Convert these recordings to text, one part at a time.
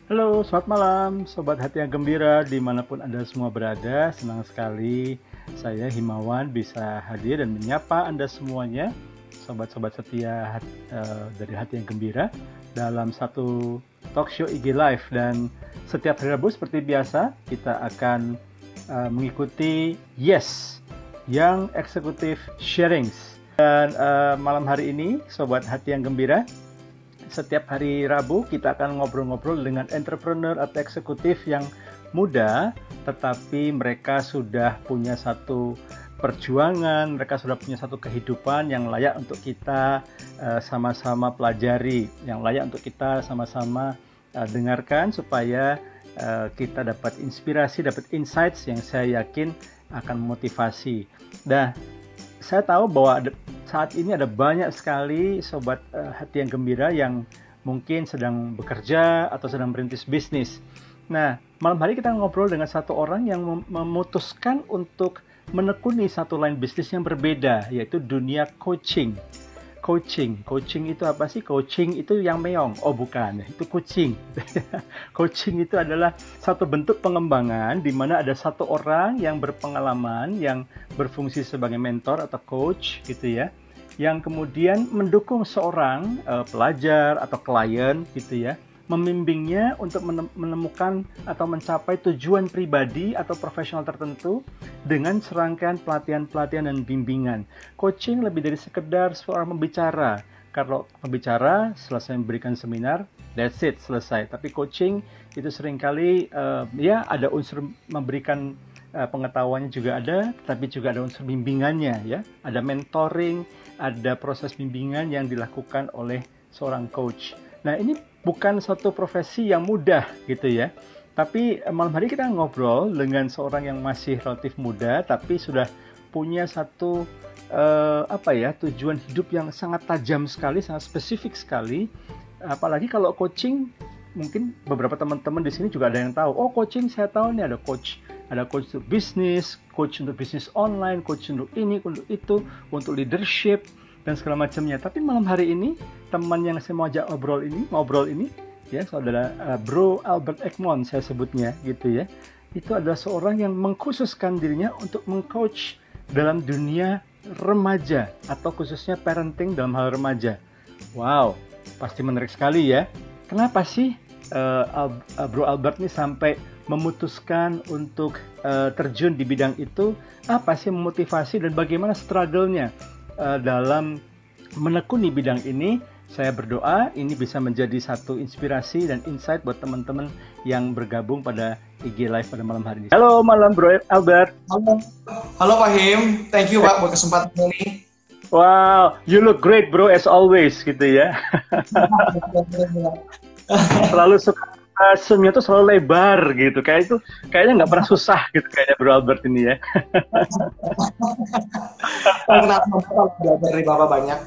Halo, selamat malam, Sobat Hati yang Gembira, dimanapun Anda semua berada. Senang sekali saya Himawan bisa hadir dan menyapa Anda semuanya, Sobat-sobat setia dari Hati yang Gembira, dalam satu talk show IG Live. Dan setiap hari Rabu seperti biasa, kita akan mengikuti Yes, Young Executive Sharings. Dan malam hari ini, Sobat Hati yang Gembira, setiap hari Rabu kita akan ngobrol-ngobrol dengan entrepreneur atau eksekutif yang muda, tetapi mereka sudah punya satu perjuangan, mereka sudah punya satu kehidupan yang layak untuk kita sama-sama pelajari, yang layak untuk kita sama-sama dengarkan supaya kita dapat inspirasi, dapat insights yang saya yakin akan memotivasi. Nah, saya tahu bahwa saat ini ada banyak sekali Sobat Hati yang Gembira yang mungkin sedang bekerja atau sedang merintis bisnis. Nah, malam hari kita ngobrol dengan satu orang yang memutuskan untuk menekuni satu line bisnis yang berbeda, yaitu dunia coaching. Coaching itu apa sih? Coaching itu yang meong. Oh bukan, itu kucing. Coaching itu adalah satu bentuk pengembangan di mana ada satu orang yang berpengalaman, yang berfungsi sebagai mentor atau coach gitu ya, yang kemudian mendukung seorang pelajar atau klien gitu ya, membimbingnya untuk menemukan atau mencapai tujuan pribadi atau profesional tertentu dengan serangkaian pelatihan-pelatihan dan bimbingan. Coaching lebih dari sekedar seorang pembicara. Kalau pembicara selesai memberikan seminar, that's it, selesai. Tapi coaching itu seringkali ya ada unsur memberikan pengetahuannya juga ada, tapi juga ada unsur bimbingannya ya. Ada mentoring, ada proses bimbingan yang dilakukan oleh seorang coach. Nah, ini bukan satu profesi yang mudah gitu ya. Tapi malam hari kita ngobrol dengan seorang yang masih relatif muda tapi sudah punya satu tujuan hidup yang sangat tajam sekali, sangat spesifik sekali. Apalagi kalau coaching, mungkin beberapa teman-teman di sini juga ada yang tahu. Oh, coaching saya tahu nih, ada coach untuk bisnis, coach untuk bisnis online, coach untuk ini, untuk itu, untuk leadership dan segala macamnya. Tapi malam hari ini teman yang saya mau ajak ngobrol ini ya, saudara Bro Albert Egmond saya sebutnya gitu ya. Itu adalah seorang yang mengkhususkan dirinya untuk mengcoach dalam dunia remaja atau khususnya parenting dalam hal remaja. Wow, pasti menarik sekali ya. Kenapa sih Bro Albert ini sampai memutuskan untuk terjun di bidang itu? Apa sih memotivasi dan bagaimana struggle-nya dalam menekuni bidang ini? Saya berdoa ini bisa menjadi satu inspirasi dan insight buat teman-teman yang bergabung pada IG Live pada malam hari ini. Halo malam Bro Albert. Halo Pak Him, thank you Pak buat kesempatan ini. Wow, you look great bro as always gitu ya. Selalu suka senyumnya tuh selalu lebar gitu. Kayaknya nggak pernah susah gitu kayaknya Bro Albert ini ya. Kenapa belajar dari Bapak banyak?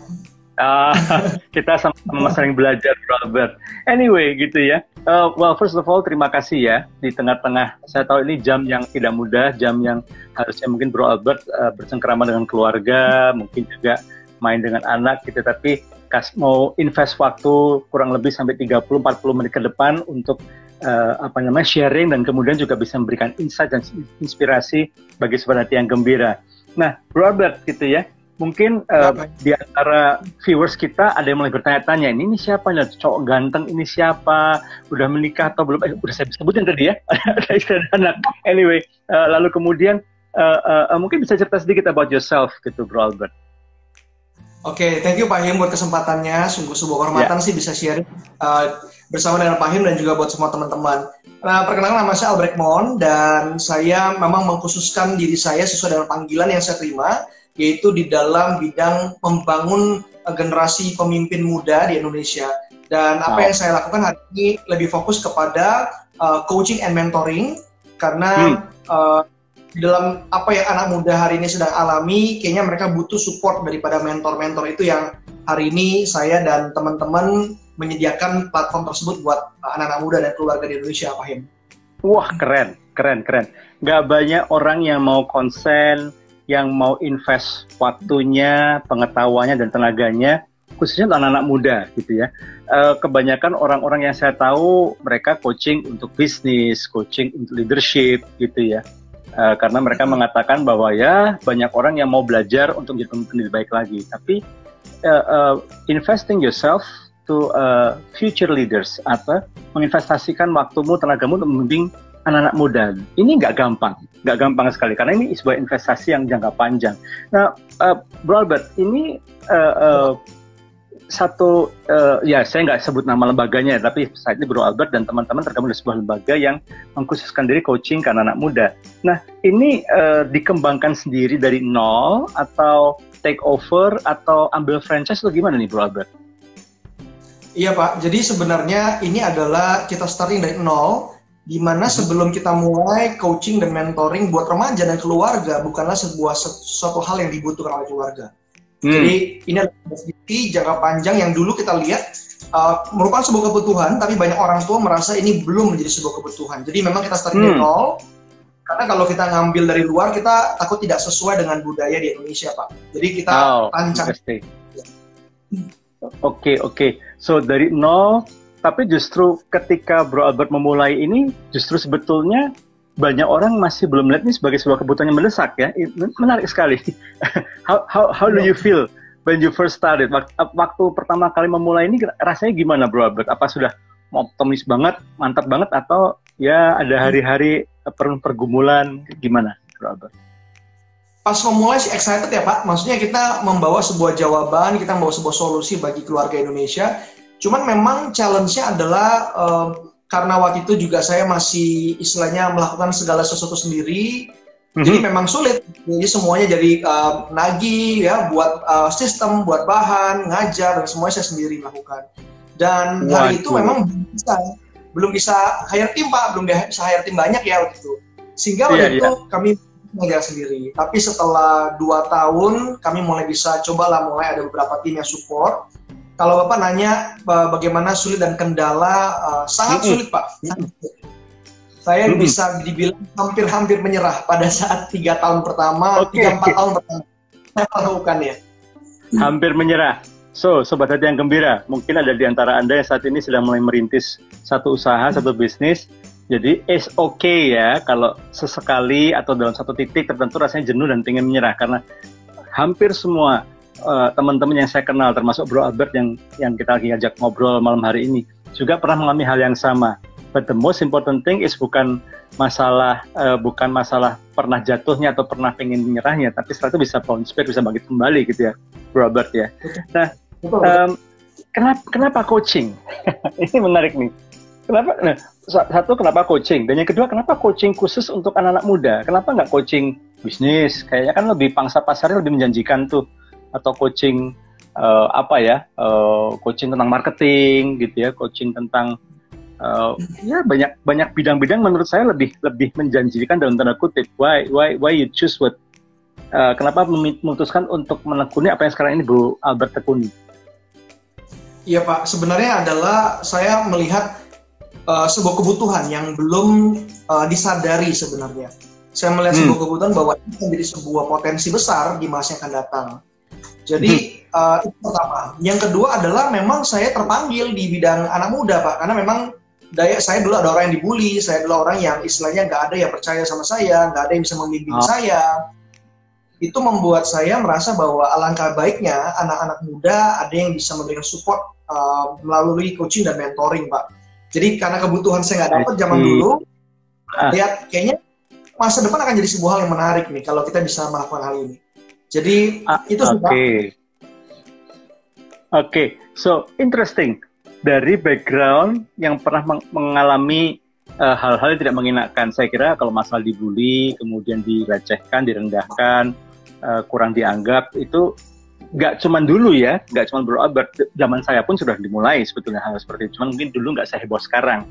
Kita sama-sama sering belajar Bro Albert. Anyway gitu ya. Well, first of all terima kasih ya di tengah-tengah. Saya tahu ini jam yang tidak mudah, jam yang harusnya mungkin Bro Albert bercengkrama dengan keluarga, mungkin juga main dengan anak gitu, tapi mau invest waktu kurang lebih sampai 30-40 menit ke depan untuk sharing dan kemudian juga bisa memberikan insight dan inspirasi bagi Sobat Hati yang Gembira. Nah, Bro Albert gitu ya. Mungkin di antara viewers kita ada yang mulai bertanya-tanya, ini siapa nih, cowok ganteng ini siapa, udah menikah atau belum? Udah saya sebutin tadi ya, ada istri dan anak. Anyway, lalu kemudian mungkin bisa cerita sedikit about yourself gitu, Bro Albert. Oke, thank you Pak Him buat kesempatannya. Sungguh sebuah kehormatan sih bisa sharing bersama dengan Pak Him dan juga buat semua teman-teman. Nah, perkenalkan nama saya Albert Egmond dan saya memang mengkhususkan diri saya sesuai dengan panggilan yang saya terima, yaitu di dalam bidang membangun generasi pemimpin muda di Indonesia. Dan apa yang saya lakukan hari ini lebih fokus kepada coaching and mentoring, karena di dalam apa yang anak muda hari ini sedang alami, kayaknya mereka butuh support daripada mentor-mentor itu yang hari ini saya dan teman-teman menyediakan platform tersebut buat anak-anak muda dan keluarga di Indonesia, Pak Him. Wah, keren. Nggak banyak orang yang mau konsen, yang mau invest waktunya, pengetahuannya, dan tenaganya khususnya untuk anak-anak muda gitu ya. Kebanyakan orang-orang yang saya tahu mereka coaching untuk bisnis, coaching untuk leadership gitu ya. Karena mereka mengatakan bahwa ya banyak orang yang mau belajar untuk menjadi pemimpin lebih baik lagi. Tapi investing yourself to future leaders atau menginvestasikan waktumu, tenagamu untuk membimbing anak-anak muda. Ini nggak gampang sekali karena ini sebuah investasi yang jangka panjang. Nah, Bro Albert, ini satu ya saya nggak sebut nama lembaganya, tapi saat ini Bro Albert dan teman-teman tergabung di sebuah lembaga yang mengkhususkan diri coaching ke anak-anak muda. Nah, ini dikembangkan sendiri dari nol atau take over atau ambil franchise atau gimana nih Bro Albert? Iya Pak, jadi sebenarnya ini adalah kita starting dari nol, di mana sebelum kita mulai coaching dan mentoring buat remaja dan keluarga bukanlah suatu hal yang dibutuhkan oleh keluarga. Jadi ini adalah investasi jangka panjang yang dulu kita lihat merupakan sebuah kebutuhan, tapi banyak orang tua merasa ini belum menjadi sebuah kebutuhan. Jadi memang kita starting dari nol, karena kalau kita ngambil dari luar kita takut tidak sesuai dengan budaya di Indonesia Pak. Jadi kita rancang. Oke. So dari nol, tapi justru ketika Bro Albert memulai ini, justru sebetulnya banyak orang masih belum melihat ini sebagai sebuah kebutuhan yang mendesak ya. Menarik sekali. How do you feel when you first started? Waktu pertama kali memulai ini rasanya gimana Bro Albert? Apa sudah optimis banget, mantap banget, atau ya ada hari-hari penuh pergumulan, gimana Bro Albert? Pas memulai sih excited ya Pak, maksudnya kita membawa sebuah jawaban, kita membawa sebuah solusi bagi keluarga Indonesia. Cuman memang challenge-nya adalah karena waktu itu juga saya masih istilahnya melakukan segala sesuatu sendiri, jadi memang sulit. Jadi semuanya jadi nagih ya, buat sistem, buat bahan, ngajar, dan semuanya saya sendiri melakukan. Dan hari itu memang belum bisa hire tim Pak, belum bisa hire tim banyak ya waktu itu. Sehingga waktu itu kami mengajar sendiri. Tapi setelah 2 tahun kami mulai bisa mulai ada beberapa tim yang support. Kalau Bapak nanya bagaimana sulit dan kendala, sangat sulit Pak. Saya bisa dibilang hampir menyerah pada saat 3 tahun pertama, 3-4 tahun pertama saya melakukannya. Hampir menyerah. So, Sobat Hati yang Gembira, mungkin ada di antara Anda yang saat ini sedang mulai merintis satu usaha, satu bisnis. Jadi, it's okay ya kalau sesekali atau dalam satu titik tertentu rasanya jenuh dan ingin menyerah. Karena hampir semua teman-teman yang saya kenal, termasuk Bro Albert yang kita lagi ajak ngobrol malam hari ini, juga pernah mengalami hal yang sama. But the most important thing is bukan masalah pernah jatuhnya atau pernah pengen menyerahnya, tapi setelah itu bisa bounce back, bisa bangkit kembali gitu ya, Bro Albert ya. Nah, kenapa coaching? Ini menarik nih. Kenapa coaching? Dan yang kedua, kenapa coaching khusus untuk anak-anak muda? Kenapa nggak coaching bisnis? Kayaknya kan lebih pangsa pasarnya lebih menjanjikan tuh. Atau coaching coaching tentang marketing gitu ya, coaching tentang ya banyak bidang-bidang menurut saya lebih menjanjikan dalam tanda kutip. Why you choose kenapa memutuskan untuk menekuni apa yang sekarang ini Bro Albert tekuni? Iya Pak, sebenarnya adalah saya melihat sebuah kebutuhan yang belum disadari sebenarnya. Saya melihat sebuah kebutuhan bahwa ini menjadi sebuah potensi besar di masa yang akan datang. Jadi itu pertama. Yang kedua adalah memang saya terpanggil di bidang anak muda Pak, karena memang saya dulu ada orang yang dibully, saya dulu orang yang istilahnya nggak ada yang percaya sama saya, nggak ada yang bisa membimbing saya. Itu membuat saya merasa bahwa alangkah baiknya anak-anak muda ada yang bisa memberikan support melalui coaching dan mentoring Pak. Jadi karena kebutuhan saya nggak dapat zaman dulu, lihat kayaknya masa depan akan jadi sebuah hal yang menarik nih kalau kita bisa melakukan hal ini. Jadi itu sudah. Oke, so interesting. Dari background yang pernah mengalami hal-hal yang tidak mengenakan, saya kira kalau masalah dibully, kemudian dilecehkan, direndahkan, kurang dianggap, itu nggak cuman dulu ya, nggak cuman Bro Albert, zaman saya pun sudah dimulai sebetulnya hal seperti itu, cuman mungkin dulu nggak seheboh sekarang.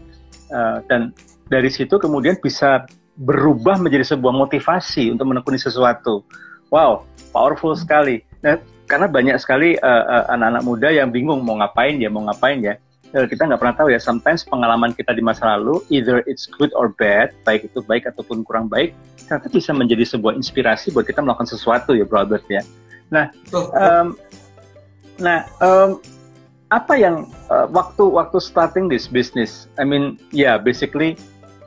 Dan dari situ kemudian bisa berubah menjadi sebuah motivasi untuk menekuni sesuatu. Wow, powerful sekali. Nah, karena banyak sekali anak-anak muda yang bingung mau ngapain ya. Kita nggak pernah tahu ya, sometimes pengalaman kita di masa lalu, either it's good or bad, baik itu baik ataupun kurang baik, ternyata bisa menjadi sebuah inspirasi buat kita melakukan sesuatu ya Bro Albert ya. Nah, Nah, apa yang waktu starting this business? I mean, basically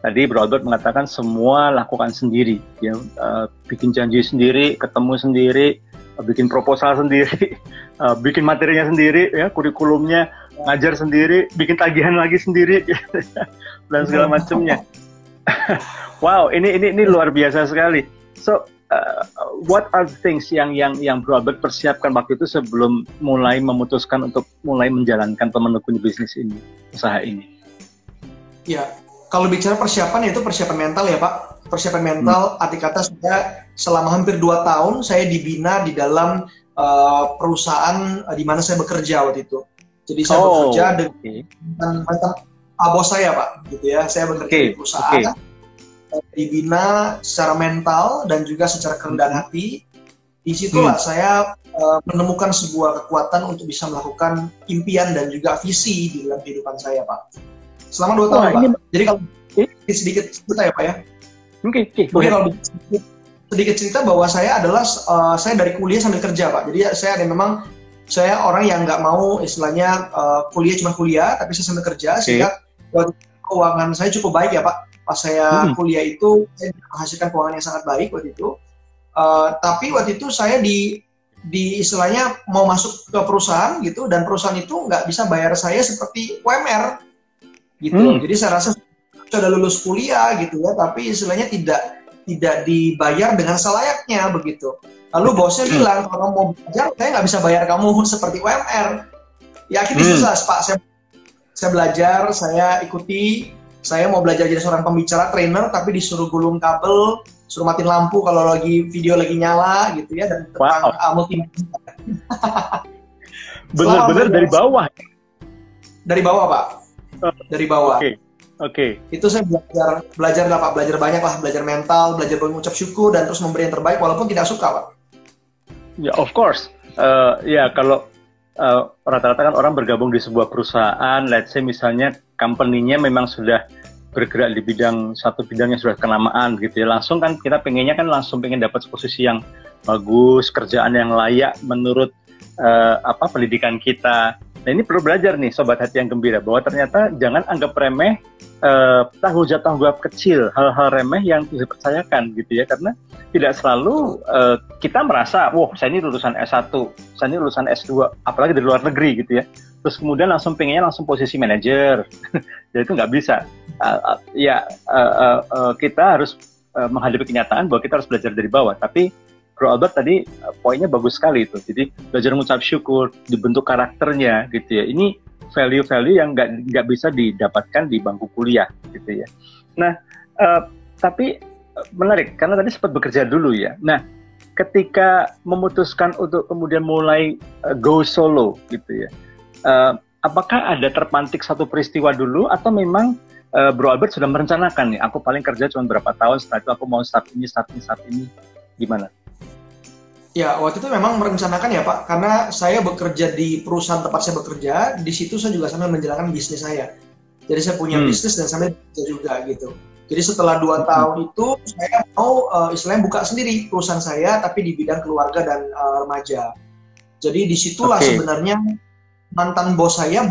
tadi Bro Albert mengatakan semua lakukan sendiri, ya, bikin janji sendiri, ketemu sendiri, bikin proposal sendiri, bikin materinya sendiri, ya, kurikulumnya ngajar sendiri, bikin tagihan lagi sendiri, dan segala macamnya. Wow, ini luar biasa sekali. So, what are the things yang Bro Albert persiapkan waktu itu sebelum mulai memutuskan untuk mulai menjalankan atau menekuni bisnis ini, usaha ini? Ya, kalau bicara persiapan, itu persiapan mental ya Pak. Persiapan mental, arti kata saya selama hampir 2 tahun saya dibina di dalam perusahaan di mana saya bekerja waktu itu. Jadi saya bekerja dengan bos saya Pak, gitu ya. Saya bekerja di perusahaan, dibina secara mental dan juga secara kerendahan hati. Disitulah saya menemukan sebuah kekuatan untuk bisa melakukan impian dan juga visi di dalam kehidupan saya Pak. Selama 2 tahun Pak. Jadi kalau sedikit cerita ya Pak ya. Oke. Kalau sedikit cerita bahwa saya adalah saya dari kuliah sambil kerja Pak. Jadi saya orang yang nggak mau istilahnya kuliah cuma kuliah, tapi saya sambil kerja sehingga keuangan saya cukup baik ya Pak. Pas saya kuliah itu saya menghasilkan keuangan yang sangat baik waktu itu. Tapi waktu itu saya di istilahnya mau masuk ke perusahaan gitu, dan perusahaan itu nggak bisa bayar saya seperti UMR gitu. Jadi saya rasa sudah lulus kuliah gitu ya, tapi istilahnya tidak dibayar dengan selayaknya begitu. Lalu bosnya bilang, kalau mau belajar saya nggak bisa bayar kamu seperti UMR. Ya akhirnya susah Pak, saya belajar, saya ikuti, saya mau belajar jadi seorang pembicara, trainer, tapi disuruh gulung kabel, suruh matiin lampu kalau video lagi nyala gitu ya, dan tentang multimedia. Bener-bener dari bawah? Dari bawah Pak. Dari bawah. Oke. Itu saya belajar lah Pak, belajar banyak lah, belajar mental, belajar mengucap syukur, dan terus memberi yang terbaik walaupun tidak suka Pak. Ya, of course. Kalau rata-rata kan orang bergabung di sebuah perusahaan, let's say misalnya company-nya memang sudah bergerak di satu bidang yang sudah kenamaan gitu ya, langsung kan kita pengennya kan langsung pengen dapat posisi yang bagus, kerjaan yang layak menurut pendidikan kita. Nah ini perlu belajar nih Sobat Hati yang Gembira, bahwa ternyata jangan anggap remeh tanggung jawab kecil, hal-hal remeh yang bisa dipercayakan gitu ya, karena tidak selalu kita merasa, wah saya ini lulusan S1, saya ini lulusan S2, apalagi dari luar negeri gitu ya, terus kemudian pengennya langsung posisi manajer. Jadi itu nggak bisa. Kita harus menghadapi kenyataan bahwa kita harus belajar dari bawah. Tapi Bro Albert tadi poinnya bagus sekali itu. Jadi belajar mengucap syukur, dibentuk karakternya gitu ya. Ini value-value yang nggak bisa didapatkan di bangku kuliah gitu ya. Nah, tapi menarik karena tadi sempat bekerja dulu ya. Nah, ketika memutuskan untuk kemudian mulai go solo gitu ya, apakah ada terpantik satu peristiwa dulu atau memang Bro Albert sudah merencanakan nih, aku paling kerja cuma berapa tahun, setelah itu aku mau start ini, gimana? Ya, waktu itu memang merencanakan ya Pak, karena saya bekerja di perusahaan tempat saya bekerja, di situ saya juga sambil menjalankan bisnis saya. Jadi saya punya bisnis dan sambil bekerja juga gitu. Jadi setelah 2 tahun itu, saya mau istilahnya buka sendiri perusahaan saya, tapi di bidang keluarga dan remaja. Jadi disitulah sebenarnya mantan bos saya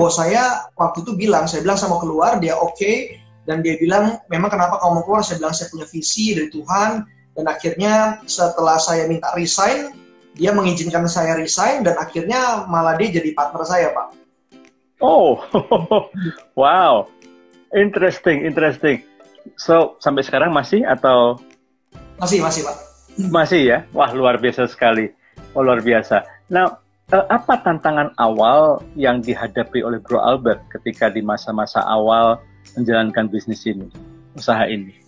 waktu itu saya bilang saya mau keluar, dia oke, dan dia bilang, memang kenapa kamu mau keluar? Saya bilang saya punya visi dari Tuhan. Dan akhirnya setelah saya minta resign, dia mengizinkan saya resign, dan akhirnya malah dia jadi partner saya, Pak. Oh, wow, interesting. So, sampai sekarang masih atau? Masih, Pak. Masih ya? Wah, luar biasa sekali. Oh, luar biasa. Nah, apa tantangan awal yang dihadapi oleh Bro Albert ketika di masa-masa awal menjalankan bisnis ini, usaha ini?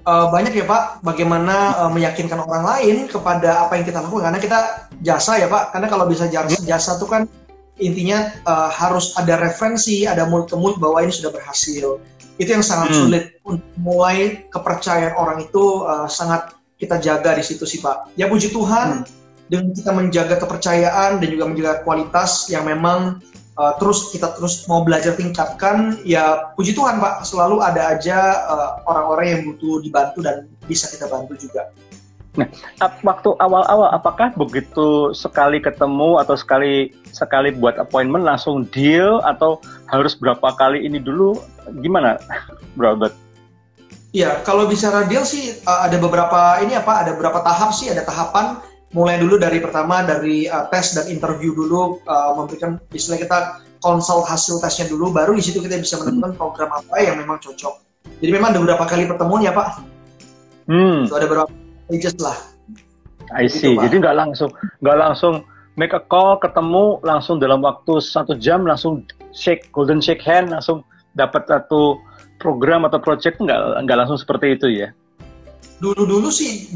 Banyak ya Pak, bagaimana meyakinkan orang lain kepada apa yang kita lakukan, karena kita jasa ya Pak, karena kalau bisa jasa itu kan intinya harus ada referensi, ada mulut-ke-mulut bahwa ini sudah berhasil. Itu yang sangat sulit untuk mulai kepercayaan orang itu, sangat kita jaga di situ sih Pak. Ya puji Tuhan, dengan kita menjaga kepercayaan dan juga menjaga kualitas yang memang kita terus mau belajar tingkatkan, ya puji Tuhan Pak, selalu ada aja orang-orang yang butuh dibantu dan bisa kita bantu juga. Nah, waktu awal-awal apakah begitu sekali ketemu atau sekali buat appointment langsung deal atau harus berapa kali ini dulu? Gimana, Bro Albert? Iya, kalau bicara deal sih ada beberapa ada beberapa tahap sih, ada tahapan mulai dulu dari pertama dari tes dan interview dulu, memberikan istilah kita konsult hasil tesnya dulu, baru di situ kita bisa menentukan program apa yang memang cocok. Jadi memang ada beberapa kali pertemuan ya Pak. Itu ada beberapa stages lah. I see. Gitu, jadi nggak langsung make a call, ketemu langsung dalam waktu 1 jam langsung golden shake hand, langsung dapat satu program atau project, nggak langsung seperti itu ya? Dulu sih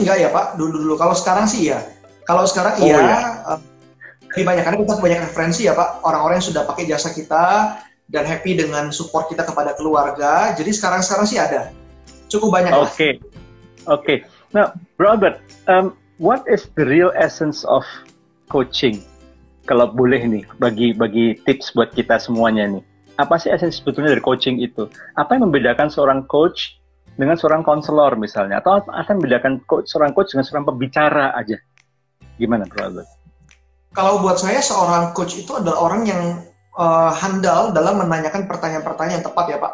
enggak ya Pak. Dulu. Kalau sekarang sih ya. Kalau sekarang lebih banyak karena kita banyak referensi ya Pak. Orang-orang yang sudah pakai jasa kita dan happy dengan support kita kepada keluarga. Jadi sekarang sih ada. Cukup banyak lah. Oke. Nah, Bro Albert, what is the real essence of coaching? Kalau boleh nih, bagi tips buat kita semuanya nih. Apa sih esensi sebetulnya dari coaching itu? Apa yang membedakan seorang coach dengan seorang konselor misalnya? Atau akan membedakan seorang coach dengan seorang pembicara aja? Gimana, Bro Albert? Kalau buat saya, seorang coach itu adalah orang yang handal dalam menanyakan pertanyaan-pertanyaan yang tepat ya Pak.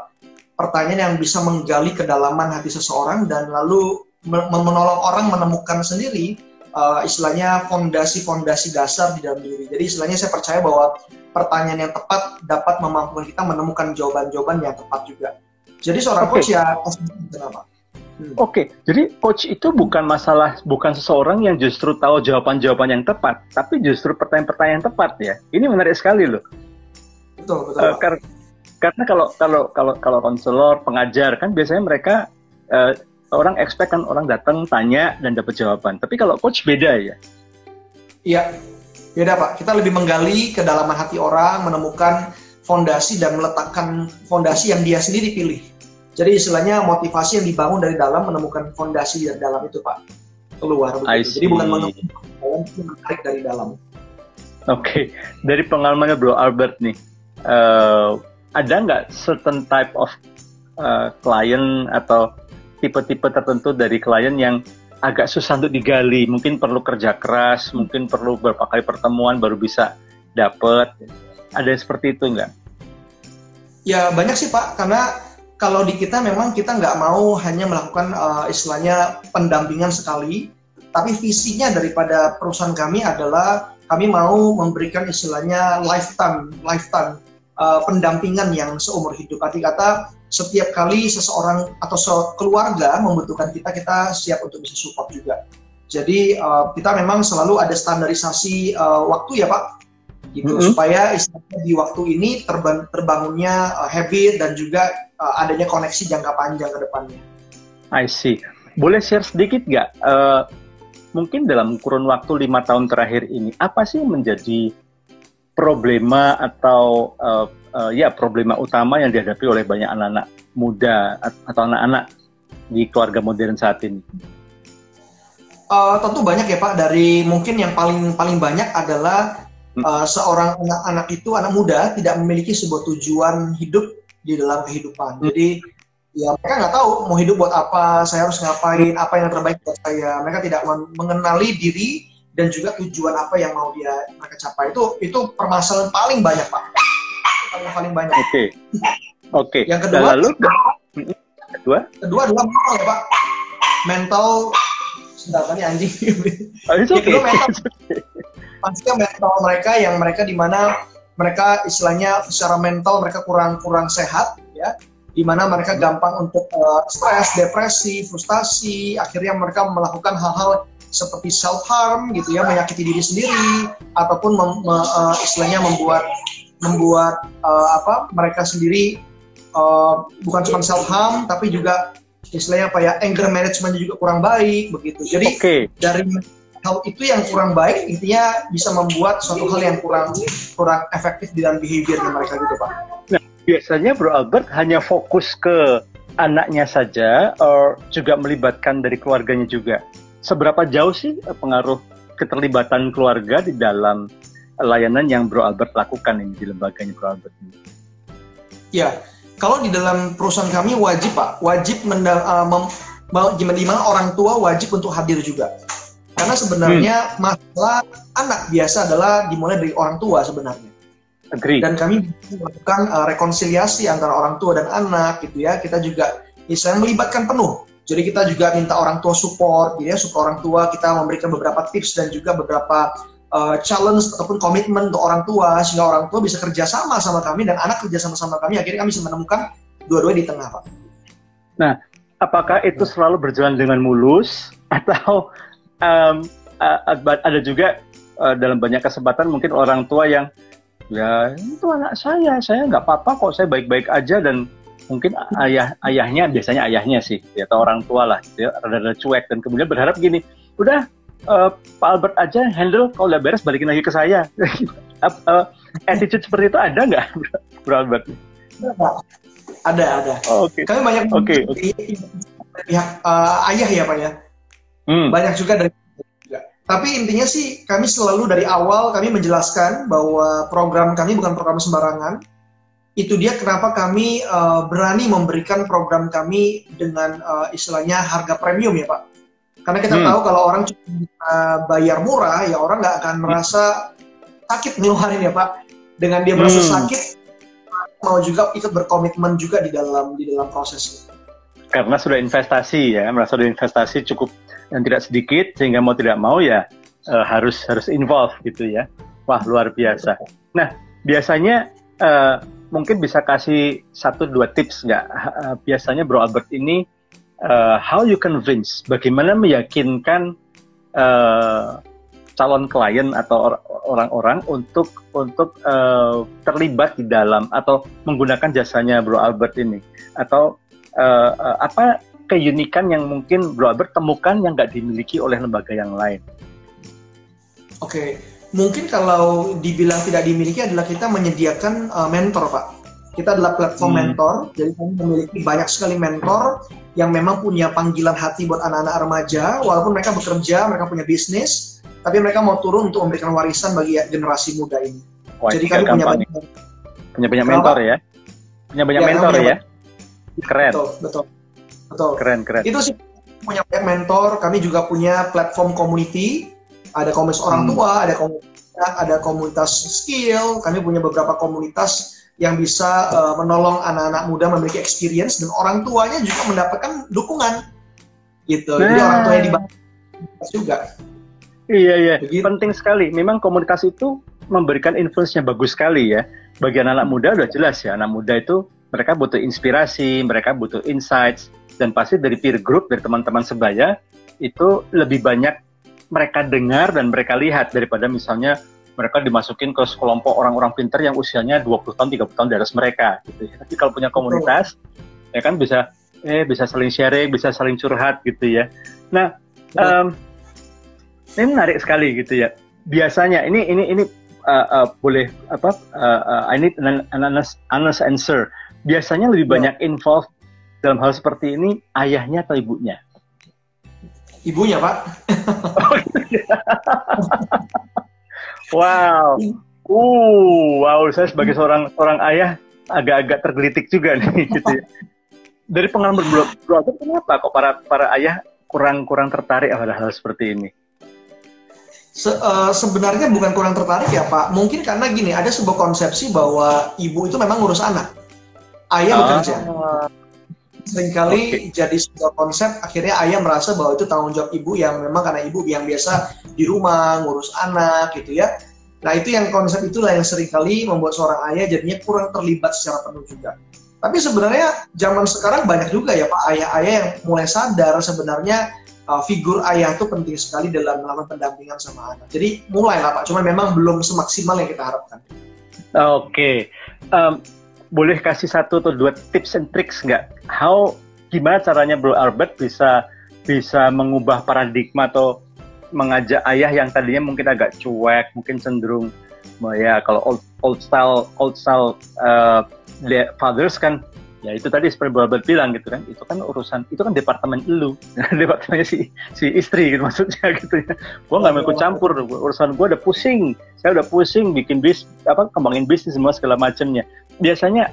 Pertanyaan yang bisa menggali kedalaman hati seseorang dan lalu menolong orang menemukan sendiri istilahnya fondasi-fondasi dasar di dalam diri. Jadi istilahnya saya percaya bahwa pertanyaan yang tepat dapat memampukan kita menemukan jawaban-jawaban yang tepat juga. Jadi seorang coach ya kenapa? Oke, jadi coach itu bukan seseorang yang justru tahu jawaban-jawaban yang tepat, tapi justru pertanyaan-pertanyaan yang tepat ya. Ini menarik sekali loh. Betul. Karena kalau konselor, pengajar kan biasanya mereka orang expect kan orang datang tanya dan dapat jawaban. Tapi kalau coach beda ya? Iya, beda Pak. Kita lebih menggali kedalaman hati orang, menemukan fondasi dan meletakkan fondasi yang dia sendiri pilih. Jadi istilahnya motivasi yang dibangun dari dalam, menemukan fondasi dari dalam itu Pak. Keluar begitu. Jadi bukan menarik dari dalam. Oke. Dari pengalamannya Bro Albert nih, ada nggak certain type of client atau tipe-tipe tertentu dari klien yang agak susah untuk digali, mungkin perlu kerja keras, mungkin perlu beberapa kali pertemuan baru bisa dapet. Ada seperti itu nggak? Ya banyak sih Pak, karena kalau di kita memang kita nggak mau hanya melakukan istilahnya pendampingan sekali, tapi visinya daripada perusahaan kami adalah kami mau memberikan istilahnya lifetime pendampingan yang seumur hidup. Arti kata setiap kali seseorang atau keluarga membutuhkan kita siap untuk bisa support juga. Jadi kita memang selalu ada standarisasi waktu ya Pak, gitu supaya istilahnya di waktu ini terbangunnya habit dan juga adanya koneksi jangka panjang ke depannya. I see. Boleh share sedikit nggak? Mungkin dalam kurun waktu 5 tahun terakhir ini apa sih menjadi problema atau problema utama yang dihadapi oleh banyak anak-anak muda atau anak-anak di keluarga modern saat ini? Tentu banyak ya Pak. Dari mungkin yang paling banyak adalah seorang anak muda tidak memiliki sebuah tujuan hidup di dalam kehidupan. Jadi ya mereka nggak tahu mau hidup buat apa, saya harus ngapain, apa yang terbaik buat saya. Mereka tidak mengenali diri dan juga tujuan apa yang mau mereka capai. Itu permasalahan paling banyak Pak. Paling banyak. Oke. Yang kedua, kedua adalah mental ya Pak. Mental, sebentar tadi anjing. Yang kedua mental. Pastinya mental mereka di mana mereka istilahnya secara mental mereka kurang sehat ya. Di mana mereka gampang untuk stres, depresi, frustasi, akhirnya mereka melakukan hal-hal seperti self harm gitu ya, menyakiti diri sendiri ataupun istilahnya membuat mereka sendiri bukan cuma self harm tapi juga istilahnya anger management juga kurang baik begitu. Jadi dari hal itu yang kurang baik intinya bisa membuat suatu hal yang kurang efektif di dalam behaviornya mereka gitu Pak. Nah, biasanya Bro Albert hanya fokus ke anaknya saja atau juga melibatkan dari keluarganya juga. Seberapa jauh sih pengaruh keterlibatan keluarga di dalam layanan yang Bro Albert lakukan ini di lembaganya Bro Albert ini? Ya, kalau di dalam perusahaan kami wajib Pak, di mana orang tua wajib untuk hadir juga. Karena sebenarnya masalah anak biasa adalah dimulai dari orang tua sebenarnya. Agree. Dan kami melakukan rekonsiliasi antara orang tua dan anak gitu ya. Kita juga misalnya melibatkan penuh. Jadi kita juga minta orang tua support, gitu ya, support orang tua, kita memberikan beberapa tips dan juga beberapa challenge ataupun komitmen untuk orang tua, sehingga orang tua bisa kerjasama sama kami dan anak kerja sama kami, akhirnya kami bisa menemukan dua-duanya di tengah, Pak. Nah, apakah itu selalu berjalan dengan mulus, atau ada juga dalam banyak kesempatan mungkin orang tua yang, ya itu anak saya nggak apa-apa kok, saya baik-baik aja, dan mungkin ayahnya, biasanya ayahnya sih, ya, atau orang tua lah, gitu ya, rada-rada cuek, dan kemudian berharap gini, udah Pak Albert aja handle, kalau udah beres balikin lagi ke saya. Attitude seperti itu ada nggak, Bro Albert? Ada. Oke. Kami banyak pihak ayah ya Pak ya. Banyak juga dari juga. Tapi intinya sih kami selalu dari awal kami menjelaskan bahwa program kami bukan program sembarangan. Itu dia kenapa kami berani memberikan program kami dengan istilahnya harga premium ya Pak. Karena kita tahu kalau orang cuma bayar murah, ya orang nggak akan merasa sakit ngeluarin ya Pak. Dengan dia merasa sakit, mau juga ikut berkomitmen juga di dalam prosesnya. Karena sudah investasi ya, merasa sudah investasi cukup yang tidak sedikit, sehingga mau tidak mau ya harus involve gitu ya. Wah, luar biasa. Nah, biasanya mungkin bisa kasih 1-2 tips nggak? Biasanya Bro Albert ini how you convince, bagaimana meyakinkan calon klien atau orang-orang untuk terlibat di dalam atau menggunakan jasanya Bro Albert ini, atau apa keunikan yang mungkin Bro Albert temukan yang nggak dimiliki oleh lembaga yang lain? Oke. Mungkin kalau dibilang tidak dimiliki adalah kita menyediakan mentor, Pak. Kita adalah platform mentor, jadi kami memiliki banyak sekali mentor yang memang punya panggilan hati buat anak-anak remaja, walaupun mereka bekerja, mereka punya bisnis, tapi mereka mau turun untuk memberikan warisan bagi generasi muda ini. Wah, jadi kami punya banyak mentor ya? Punya banyak mentor ya? Keren. Betul. Keren. Itu sih punya banyak mentor, kami juga punya platform community. Ada komunitas orang tua, ada komunitas skill, kami punya beberapa komunitas yang bisa menolong anak-anak muda memiliki experience, dan orang tuanya juga mendapatkan dukungan gitu. Jadi orang tuanya dibantu juga. Iya. Begitu. Penting sekali. Memang komunitas itu memberikan influence-nya bagus sekali ya. Bagi anak muda udah jelas ya, anak muda itu mereka butuh inspirasi, mereka butuh insights, dan pasti dari peer group, dari teman-teman sebaya, itu lebih banyak mereka dengar dan mereka lihat daripada misalnya mereka dimasukin ke sekelompok orang-orang pintar yang usianya 20 tahun, 30 tahun di atas mereka gitu ya. Tapi kalau punya komunitas, ya kan bisa saling sharing, bisa saling curhat gitu ya. Nah, ini menarik sekali gitu ya. Biasanya ini boleh apa? I need an honest answer. Biasanya lebih banyak involved dalam hal seperti ini ayahnya atau ibunya? Ibunya, Pak. Wow, saya sebagai seorang ayah agak-agak tergelitik juga nih, gitu ya. Dari pengalaman Bro, kenapa kok para ayah kurang tertarik pada hal seperti ini? Sebenarnya bukan kurang tertarik ya Pak, mungkin karena gini, ada sebuah konsepsi bahwa ibu itu memang ngurus anak, ayah bekerja. Seringkali jadi sebuah konsep, akhirnya ayah merasa bahwa itu tanggung jawab ibu, yang memang karena ibu yang biasa di rumah ngurus anak gitu ya. Nah itu yang konsep itulah yang seringkali membuat seorang ayah jadinya kurang terlibat secara penuh juga. Tapi sebenarnya zaman sekarang banyak juga ya Pak ayah-ayah yang mulai sadar sebenarnya figur ayah itu penting sekali dalam melakukan pendampingan sama anak. Jadi mulai lah Pak, cuma memang belum semaksimal yang kita harapkan. Oke. Boleh kasih 1 atau 2 tips and tricks nggak? Gimana caranya Bro Albert bisa mengubah paradigma atau mengajak ayah yang tadinya mungkin agak cuek, mungkin cenderung ya kalau old style fathers kan, ya itu tadi seperti Bro Albert bilang gitu kan, itu kan urusan, itu kan departemen lu, departemennya si istri gitu maksudnya gitu ya. Gua nggak mau ikut campur, urusan gua udah pusing, saya udah pusing bikin kembangin bisnis semua segala macamnya. Biasanya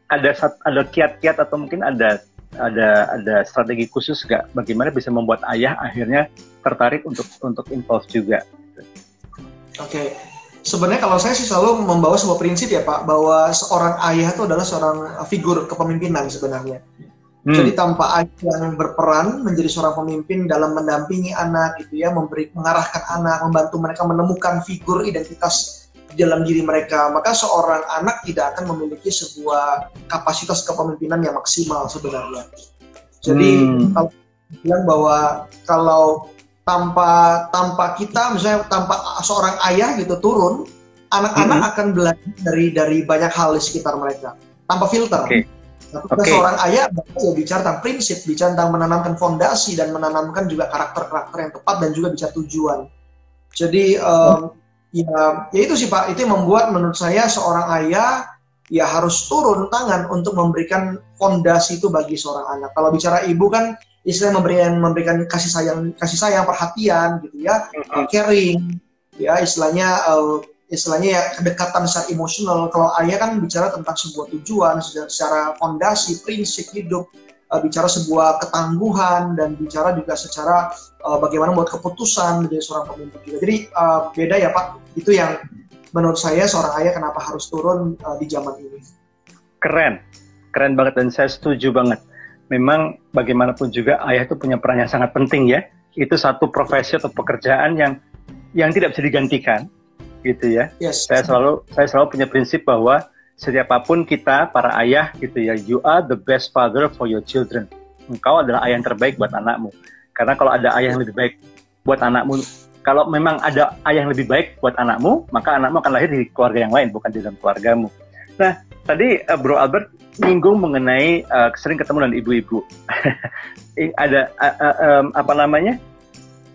ada kiat-kiat atau mungkin ada ada strategi khusus nggak bagaimana bisa membuat ayah akhirnya tertarik untuk involve juga? Oke. Sebenarnya kalau saya sih selalu membawa sebuah prinsip ya Pak, bahwa seorang ayah itu adalah seorang figur kepemimpinan sebenarnya. Jadi tanpa ayah yang berperan menjadi seorang pemimpin dalam mendampingi anak gitu ya, mengarahkan anak, membantu mereka menemukan figur identitas di dalam diri mereka, maka seorang anak tidak akan memiliki sebuah kapasitas kepemimpinan yang maksimal sebenarnya. Jadi kalau bilang bahwa kalau tanpa kita, misalnya tanpa seorang ayah gitu turun, anak-anak akan belajar dari banyak hal di sekitar mereka tanpa filter. Tapi seorang ayah bicara tentang prinsip, bicara tentang menanamkan fondasi dan menanamkan juga karakter-karakter yang tepat dan juga bicara tujuan. Jadi ya itu sih Pak, itu yang membuat menurut saya seorang ayah ya harus turun tangan untuk memberikan fondasi itu bagi seorang anak. Kalau bicara ibu kan istilah memberikan kasih sayang, perhatian gitu ya, caring, ya istilahnya ya kedekatan secara emosional. Kalau ayah kan bicara tentang sebuah tujuan, secara fondasi, prinsip hidup, bicara sebuah ketangguhan dan bicara juga secara bagaimana membuat keputusan menjadi seorang pemimpin juga. Jadi beda ya Pak, itu yang menurut saya seorang ayah kenapa harus turun di zaman ini. Keren banget dan saya setuju banget. Memang bagaimanapun juga ayah itu punya peran yang sangat penting ya. Itu satu profesi atau pekerjaan yang tidak bisa digantikan, gitu ya. Yes. Saya selalu punya prinsip bahwa siapapun kita, para ayah, gitu ya, you are the best father for your children. Engkau adalah ayah yang terbaik buat anakmu. Karena kalau ada ayah yang lebih baik buat anakmu, kalau memang ada ayah yang lebih baik buat anakmu, maka anakmu akan lahir di keluarga yang lain, bukan di dalam keluargamu. Nah, tadi Bro Albert nyinggung mengenai sering ketemu dengan ibu-ibu. Ada apa namanya?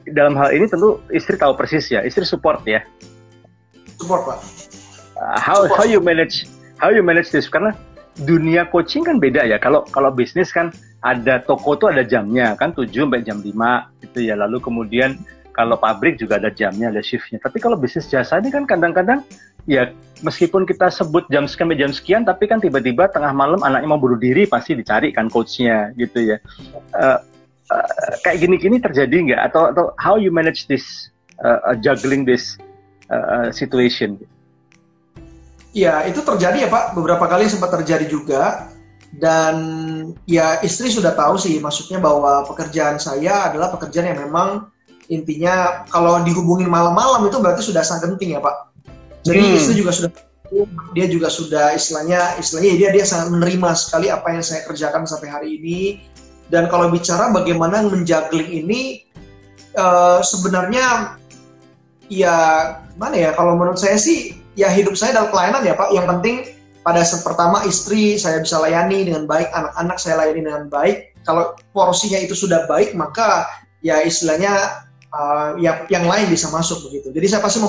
Dalam hal ini tentu istri tahu persis ya, istri support ya. Support Pak. How you manage this? Karena dunia coaching kan beda ya. Kalau bisnis kan ada toko tuh ada jamnya kan 7 sampai jam 5 gitu ya. Lalu kemudian kalau pabrik juga ada jamnya, ada shiftnya. Tapi kalau bisnis jasa ini kan kadang-kadang ya meskipun kita sebut jam sekian sampai jam sekian, tapi kan tiba-tiba tengah malam anaknya mau bunuh diri pasti dicari kan coachnya gitu ya. Kayak gini-gini terjadi nggak? Atau how you manage this juggling this situation? Ya itu terjadi ya Pak, beberapa kali sempat terjadi juga. Dan ya istri sudah tahu sih, maksudnya bahwa pekerjaan saya adalah pekerjaan yang memang intinya kalau dihubungin malam-malam itu berarti sudah sangat penting ya Pak. Jadi istri juga sudah istilahnya dia sangat menerima sekali apa yang saya kerjakan sampai hari ini. Dan kalau bicara bagaimana menjuggling ini, sebenarnya ya gimana ya, kalau menurut saya sih ya hidup saya dalam pelayanan ya Pak. Yang penting pada saat pertama istri saya bisa layani dengan baik, anak-anak saya layani dengan baik. Kalau porsinya itu sudah baik, maka ya istilahnya yang lain bisa masuk begitu. Jadi saya pasti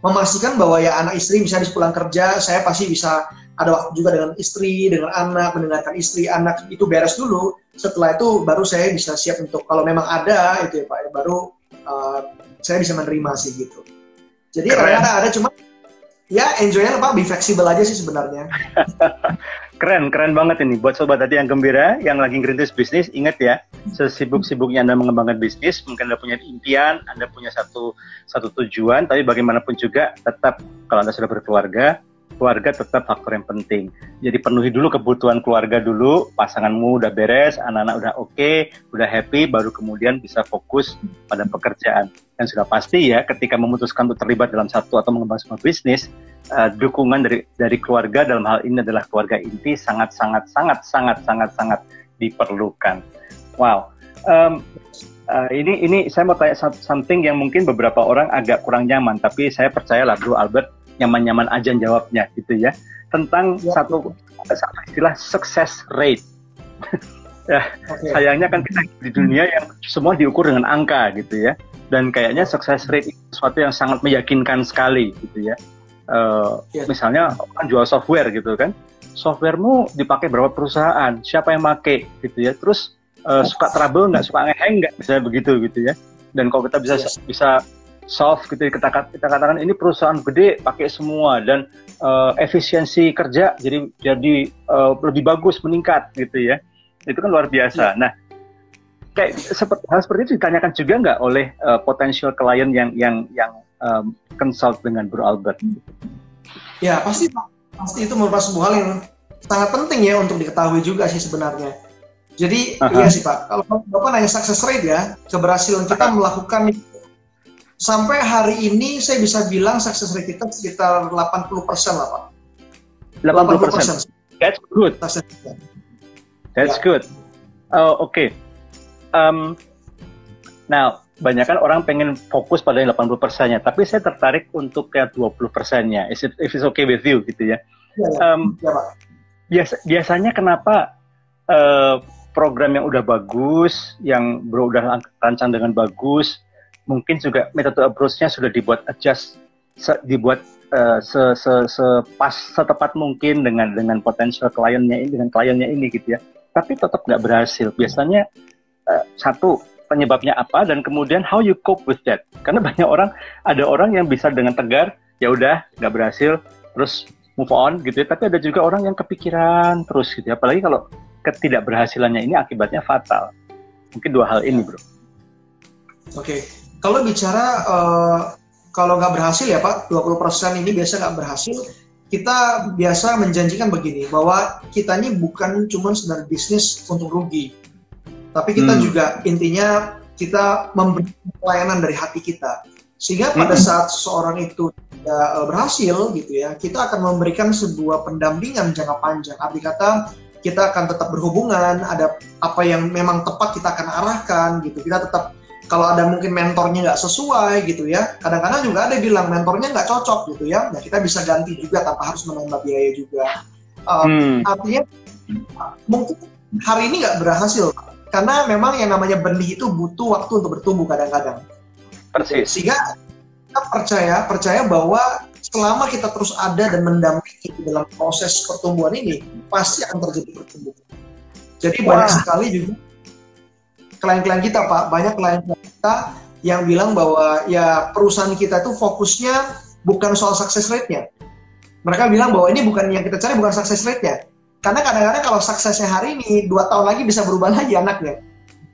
memastikan bahwa ya anak istri misalnya pulang kerja, saya pasti bisa ada waktu juga dengan istri, dengan anak, mendengarkan istri, anak itu beres dulu. Setelah itu baru saya bisa siap untuk kalau memang ada itu ya Pak, ya, baru saya bisa menerima sih gitu. Jadi kadang-kadang ada cuma ya enjoy-nya Pak, be fleksibel aja sih sebenarnya. Keren banget ini buat sobat hati yang gembira yang lagi ngerintis bisnis. Ingat ya, sesibuk-sibuknya Anda mengembangkan bisnis, mungkin Anda punya impian, Anda punya satu tujuan, tapi bagaimanapun juga tetap kalau Anda sudah berkeluarga, keluarga tetap faktor yang penting. Jadi penuhi dulu kebutuhan keluarga dulu, pasanganmu udah beres, anak-anak udah oke, udah happy, baru kemudian bisa fokus pada pekerjaan. Dan sudah pasti ya, ketika memutuskan untuk terlibat dalam satu atau mengembangkan sebuah bisnis, dukungan dari keluarga dalam hal ini adalah keluarga inti sangat diperlukan. Wow. Ini saya mau tanya something yang mungkin beberapa orang agak kurang nyaman, tapi saya percayalah Bro Albert nyaman-nyaman aja jawabnya gitu ya, tentang satu istilah success rate. Ya, sayangnya kan kita di dunia yang semua diukur dengan angka gitu ya, dan kayaknya success rate itu sesuatu yang sangat meyakinkan sekali gitu ya. Misalnya kan jual software gitu kan, softwaremu dipakai berapa perusahaan, siapa yang make gitu ya, terus suka trouble nggak, suka ngehang nggak, misalnya begitu gitu ya. Dan kalau kita bisa solve gitu, kita katakan ini perusahaan gede pakai semua dan efisiensi kerja jadi lebih bagus, meningkat gitu ya. Itu kan luar biasa. Nah, kayak hal seperti itu ditanyakan juga nggak oleh potensial klien yang consult dengan Bro Albert? Ya, pasti itu merupakan sebuah hal yang sangat penting ya untuk diketahui juga sih sebenarnya. Jadi, iya sih Pak, kalau Bapak nanya success rate ya, keberhasilan kita melakukan sampai hari ini saya bisa bilang success rate kita sekitar 80% lah Pak. 80%. That's good. That's good. Oh, oke. Nah, banyak kan orang pengen fokus pada yang 80%-nya, tapi saya tertarik untuk kayak 20%-nya. If it's okay with you, gitu ya. Biasanya kenapa program yang udah bagus, yang Bro udah rancang dengan bagus, mungkin juga metode approach-nya sudah dibuat adjust, dibuat setepat mungkin dengan potensial kliennya ini gitu ya. Tapi tetap nggak berhasil. Biasanya satu, penyebabnya apa, dan kemudian how you cope with that. Karena ada orang yang bisa dengan tegar, ya udah nggak berhasil, terus move on gitu ya. Tapi ada juga orang yang kepikiran terus gitu ya. Apalagi kalau ketidakberhasilannya ini akibatnya fatal. Mungkin dua hal ini, Bro. Oke. Kalau bicara kalau nggak berhasil ya Pak, 20% ini biasa nggak berhasil, kita biasa menjanjikan begini, bahwa kita ini bukan cuma sekedar bisnis untuk rugi, tapi kita juga intinya kita memberi pelayanan dari hati kita. Sehingga pada saat seseorang itu tidak berhasil gitu ya, kita akan memberikan sebuah pendampingan jangka panjang. Arti kata, kita akan tetap berhubungan, ada apa yang memang tepat kita akan arahkan gitu. Kita tetap, kalau ada mungkin mentornya nggak sesuai gitu ya, kadang-kadang juga ada bilang mentornya nggak cocok gitu ya, nah kita bisa ganti juga tanpa harus menambah biaya juga. Artinya mungkin hari ini nggak berhasil, karena memang yang namanya benih itu butuh waktu untuk bertumbuh kadang-kadang. Persis. Sehingga kita percaya bahwa selama kita terus ada dan mendampingi dalam proses pertumbuhan ini, pasti akan terjadi pertumbuhan. Jadi banyak sekali juga klien-klien kita Pak, banyak klien kita yang bilang bahwa ya perusahaan kita itu fokusnya bukan soal success rate-nya. Mereka bilang bahwa ini bukan yang kita cari, bukan success rate-nya. Karena kadang-kadang kalau suksesnya hari ini, 2 tahun lagi bisa berubah lagi anaknya.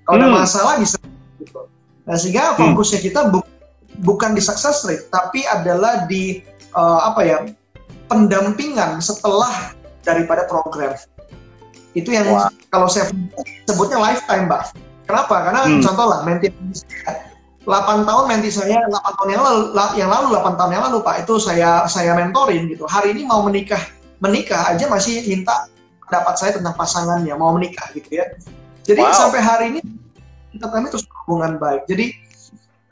Kalau ada masalah bisa gitu. Nah, sehingga fokusnya kita bukan di success rate, tapi adalah di pendampingan setelah daripada program. Itu yang kalau saya sebutnya lifetime, Mbak. Kenapa? Karena contoh lah, menti 8 tahun menti saya 8 tahun yang lalu Pak, itu saya mentorin gitu. Hari ini mau menikah aja masih minta pendapat saya tentang pasangannya, mau menikah gitu ya. Jadi sampai hari ini kami terus hubungan baik. Jadi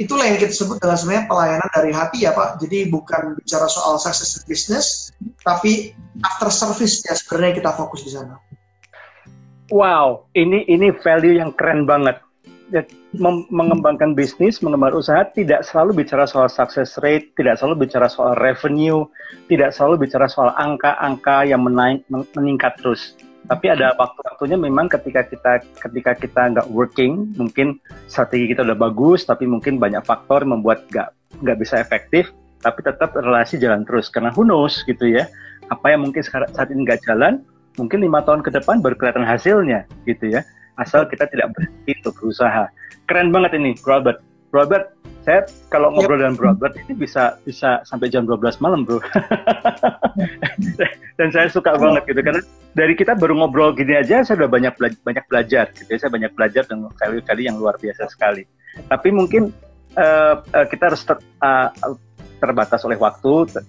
itulah yang kita sebut dengan sebenarnya pelayanan dari hati ya Pak. Jadi bukan bicara soal success business, tapi after service ya sebenarnya kita fokus di sana. Wow, ini value yang keren banget. Mengembangkan bisnis, mengembangkan usaha tidak selalu bicara soal success rate, tidak selalu bicara soal revenue, tidak selalu bicara soal angka-angka yang meningkat terus. Tapi ada waktu-waktunya memang ketika kita nggak working, mungkin strategi kita udah bagus, tapi mungkin banyak faktor membuat nggak bisa efektif, tapi tetap relasi jalan terus. Karena who knows gitu ya, apa yang mungkin saat ini nggak jalan, mungkin 5 tahun ke depan baru kelihatan hasilnya gitu ya, asal kita tidak berhenti untuk berusaha. Keren banget ini, Bro Albert. Bro Albert, saya kalau ngobrol dengan Bro Albert ini bisa sampai jam 12 malam, Bro. Dan saya suka banget gitu, karena dari kita baru ngobrol gini aja, saya udah banyak belajar gitu ya. Saya banyak belajar dengan kali-kali yang luar biasa sekali. Tapi mungkin kita harus terbatas oleh waktu.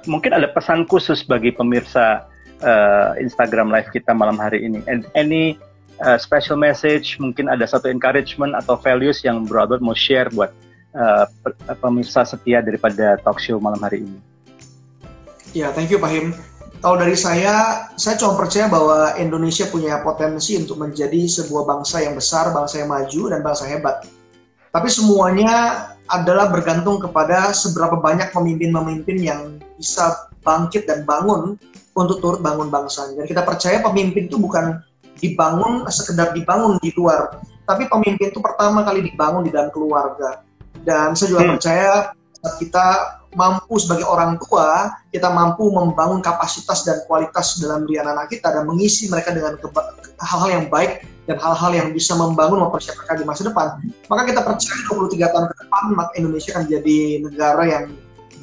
Mungkin ada pesan khusus bagi pemirsa Instagram live kita malam hari ini. Any special message, mungkin ada satu encouragement atau values yang Bro Albert mau share buat pemirsa setia daripada talk show malam hari ini. Ya, thank you Pak Him. Kalau dari saya cuma percaya bahwa Indonesia punya potensi untuk menjadi sebuah bangsa yang besar, bangsa yang maju, dan bangsa hebat. Tapi semuanya adalah bergantung kepada seberapa banyak pemimpin-pemimpin yang bisa bangkit dan bangun untuk turut bangun bangsa. Dan kita percaya pemimpin itu bukan sekedar dibangun di luar, tapi pemimpin itu pertama kali dibangun di dalam keluarga. Dan saya juga percaya saat kita mampu sebagai orang tua, kita mampu membangun kapasitas dan kualitas dalam diri anak-anak kita dan mengisi mereka dengan hal-hal yang baik dan hal-hal yang bisa membangun mempersiapkan di masa depan, maka kita percaya 23 tahun ke depan maka Indonesia akan jadi negara yang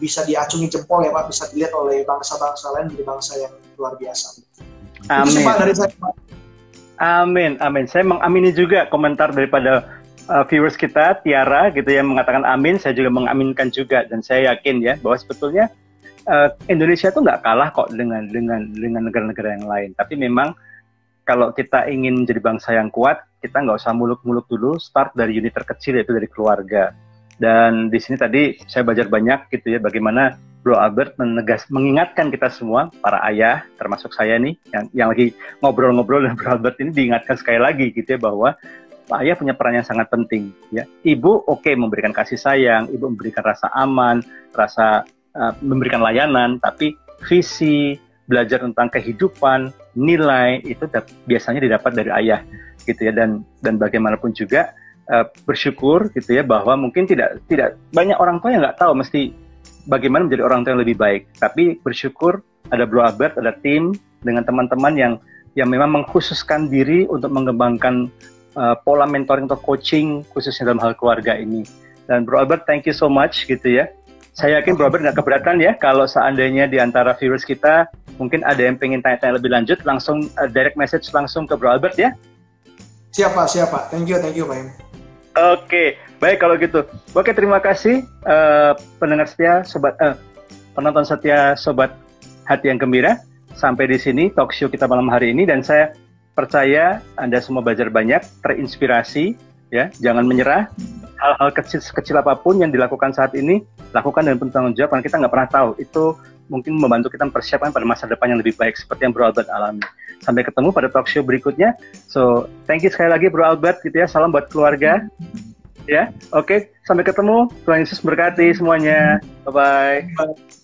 bisa diacungi jempol ya Pak, bisa dilihat oleh bangsa-bangsa lain menjadi bangsa yang luar biasa. Amin. Itu sih Pak dari saya, Pak. Amin, amin. Saya mengamini juga komentar daripada viewers kita, Tiara gitu yang mengatakan amin. Saya juga mengaminkan juga, dan saya yakin ya bahwa sebetulnya Indonesia itu nggak kalah kok dengan negara-negara yang lain. Tapi memang kalau kita ingin menjadi bangsa yang kuat, kita nggak usah muluk-muluk dulu. Start dari unit terkecil, yaitu dari keluarga. Dan di sini tadi saya belajar banyak gitu ya, bagaimana Bro Albert mengingatkan kita semua, para ayah, termasuk saya nih, yang lagi ngobrol-ngobrol dengan Bro Albert ini, diingatkan sekali lagi gitu ya, bahwa Pak Ayah punya peran yang sangat penting. Ya. Ibu memberikan kasih sayang, ibu memberikan rasa aman, memberikan layanan, tapi visi, belajar tentang kehidupan, nilai, itu biasanya didapat dari ayah. Gitu ya. Dan bagaimanapun juga, bersyukur gitu ya, bahwa mungkin tidak banyak orang tua yang nggak tahu mesti bagaimana menjadi orang tua yang lebih baik. Tapi bersyukur ada Bro Albert, ada tim dengan teman-teman yang memang mengkhususkan diri untuk mengembangkan pola mentoring atau coaching khususnya dalam hal keluarga ini. Dan Bro Albert, thank you so much gitu ya. Saya yakin Bro Albert nggak keberatan ya kalau seandainya di antara viewers kita mungkin ada yang pengen tanya-tanya lebih lanjut, langsung direct message langsung ke Bro Albert ya. Siapa. Thank you Pak. Oke, baik kalau gitu. Oke, terima kasih pendengar setia, penonton setia Sobat Hati yang Gembira. Sampai di sini talk show kita malam hari ini, dan saya percaya Anda semua belajar banyak, terinspirasi, ya. Jangan menyerah. Hal-hal kecil apapun yang dilakukan saat ini, lakukan dengan penuh tanggung jawab, karena kita nggak pernah tahu. Itu mungkin membantu kita mempersiapkan pada masa depan yang lebih baik, seperti yang Bro Albert alami. Sampai ketemu pada talk show berikutnya. So, thank you sekali lagi Bro Albert, gitu ya. Salam buat keluarga. Ya, oke. Sampai ketemu. Tuhan Yesus berkati semuanya. Bye-bye.